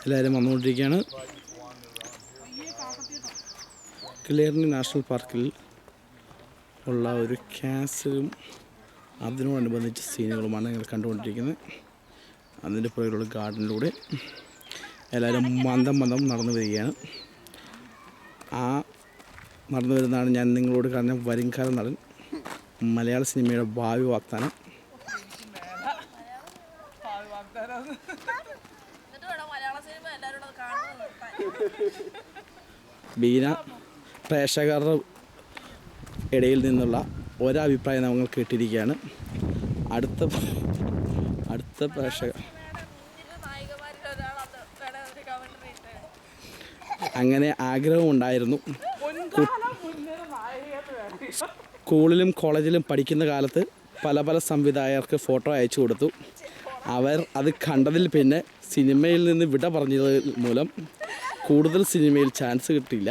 എല്ലാവരും വന്നുകൊണ്ടിരിക്കുകയാണ്. കിളിയർണി നാഷണൽ പാർക്കിൽ ഉള്ള ഒരു ക്യാൻസറും അതിനോടനുബന്ധിച്ച സീനുകളുമാണ് നിങ്ങൾ കണ്ടുകൊണ്ടിരിക്കുന്നത്. അതിൻ്റെ പുറകിലുള്ള ഗാർഡനിലൂടെ എല്ലാവരും മന്ദം നടന്നു വരികയാണ്. ആ നടന്നു വരുന്നതാണ് ഞാൻ നിങ്ങളോട് പറഞ്ഞ വരുംകാല നടൻ, മലയാള സിനിമയുടെ ഭാവി വാഗ്ദാനം. ബീന പ്രേക്ഷകരുടെ ഇടയിൽ നിന്നുള്ള ഒരഭിപ്രായം നമ്മൾ കേട്ടിരിക്കുകയാണ്. അടുത്ത പ്രേക്ഷകർ അങ്ങനെ ആഗ്രഹമുണ്ടായിരുന്നു. സ്കൂളിലും കോളേജിലും പഠിക്കുന്ന കാലത്ത് പല സംവിധായകർക്ക് ഫോട്ടോ അയച്ചു കൊടുത്തു. അവർ അത് കണ്ടതിൽ പിന്നെ സിനിമയിൽ നിന്ന് വിട പറഞ്ഞത് മൂലം കൂടുതൽ സിനിമയിൽ ചാൻസ് കിട്ടിയില്ല.